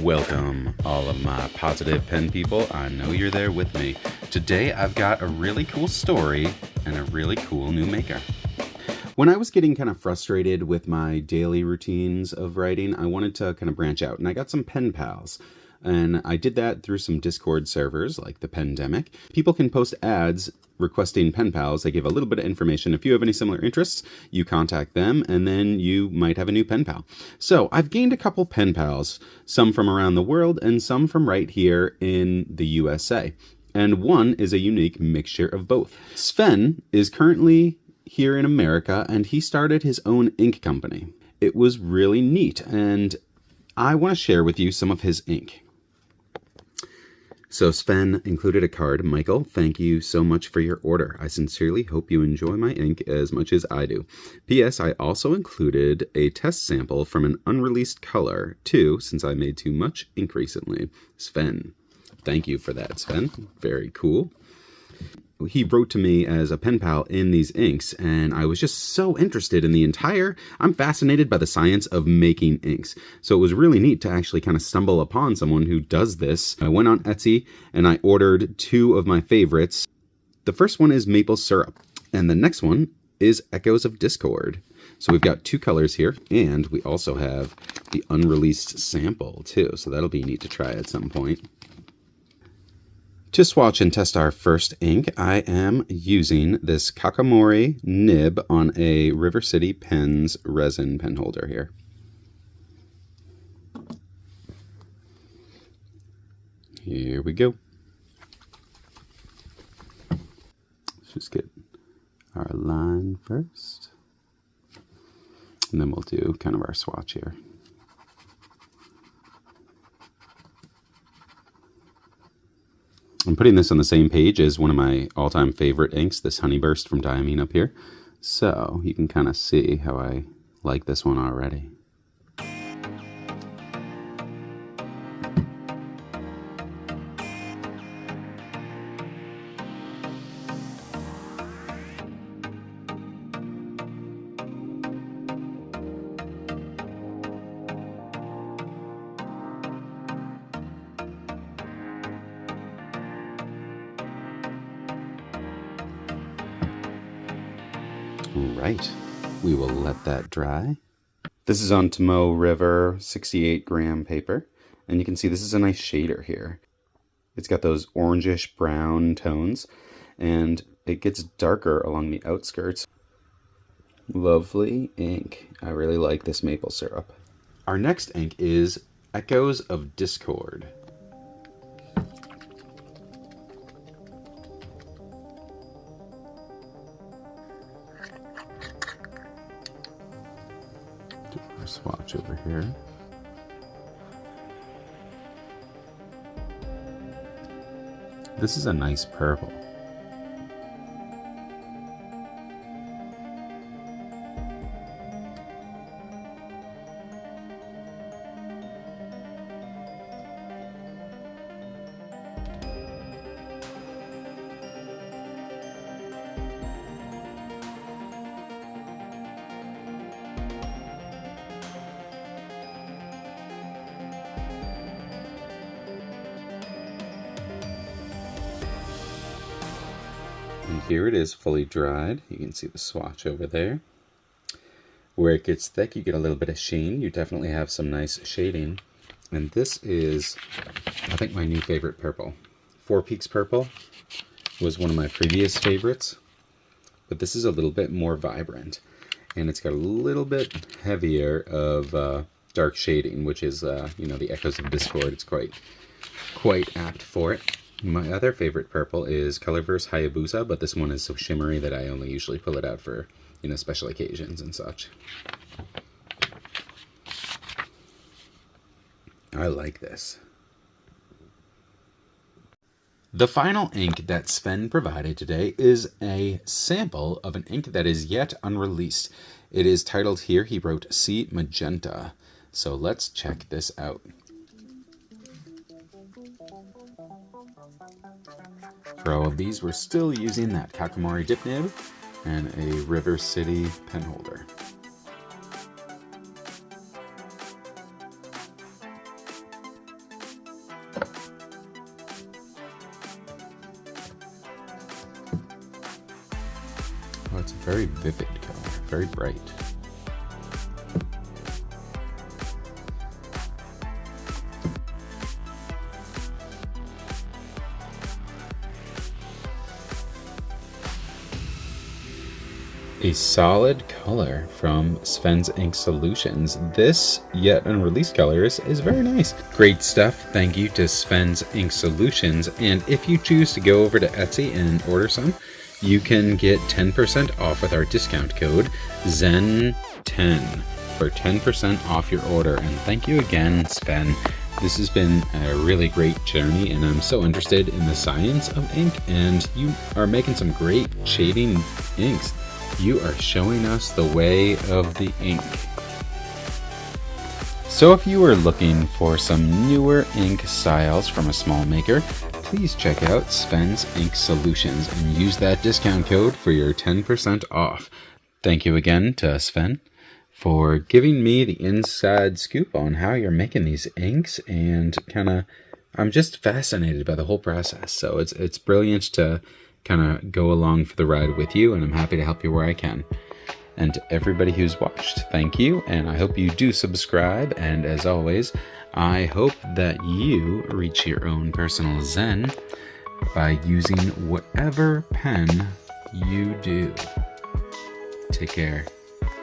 Welcome, all of my positive pen people. I know you're there with me. Today I've got a really cool story and a really cool new maker. When I was getting kind of frustrated with my daily routines of writing, I wanted to kind of branch out, and I got some pen pals. And I did that through some Discord servers like the Pendemic. People can post ads requesting pen pals. They give a little bit of information. If you have any similar interests, you contact them, and then you might have a new pen pal. So I've gained a couple pen pals, some from around the world and some from right here in the USA. And one is a unique mixture of both. Sven is currently here in America, and he started his own ink company. It was really neat, and I want to share with you some of his ink. So Sven included a card. Michael, thank you so much for your order. I sincerely hope you enjoy my ink as much as I do. P.S. I also included a test sample from an unreleased color, too, since I made too much ink recently. Sven, thank you for that, Sven. Very cool. He wrote to me as a pen pal in these inks, and I was just so interested in I'm fascinated by the science of making inks. So it was really neat to actually kind of stumble upon someone who does this. I went on Etsy and I ordered two of my favorites. The first one is maple syrup, and the next one is Echoes of Discord. So we've got two colors here, and we also have the unreleased sample too. So that'll be neat to try at some point. To swatch and test our first ink, I am using this Kakamori nib on a River City Pens resin pen holder here. Here we go. Let's just get our line first, and then we'll do kind of our swatch here. I'm putting this on the same page as one of my all-time favorite inks, this Honeyburst from Diamine up here. So you can kind of see how I like this one already. Right, we will let that dry. This is on Tomoe River 68 gram paper, and you can see this is a nice shader here. It's got those orangish brown tones, and it gets darker along the outskirts. Lovely ink. I really like this maple syrup. Our next ink is Echoes of Discord. Swatch over here. This is a nice purple. And here it is fully dried. You can see the swatch over there. Where it gets thick, you get a little bit of sheen. You definitely have some nice shading. And this is, I think, my new favorite purple. Four Peaks Purple was one of my previous favorites. But this is a little bit more vibrant. And it's got a little bit heavier of dark shading, which is, the Echoes of Discord. It's quite apt for it. My other favorite purple is Colorverse Hayabusa, but this one is so shimmery that I only usually pull it out for, special occasions and such. I like this. The final ink that Sven provided today is a sample of an ink that is yet unreleased. It is titled here, he wrote Sea Magenta. So let's check this out. For all of these, we're still using that Kakamori dip nib and a River City pen holder. It's a very vivid color, very bright. A solid color from Sven's Ink Solutions. This yet unreleased color is very nice. Great stuff. Thank you to Sven's Ink Solutions. And if you choose to go over to Etsy and order some, you can get 10% off with our discount code ZEN10 for 10% off your order. And thank you again, Sven. This has been a really great journey, and I'm so interested in the science of ink, and you are making some great shading inks. You are showing us the way of the ink. So if you are looking for some newer ink styles from a small maker, please check out Sven's Ink Solutions and use that discount code for your 10% off. Thank you again to Sven for giving me the inside scoop on how you're making these inks, and I'm just fascinated by the whole process. So it's brilliant to kind of go along for the ride with you, and I'm happy to help you where I can. And to everybody who's watched, thank you, and I hope you do subscribe. And as always, I hope that you reach your own personal zen by using whatever pen you do. Take care.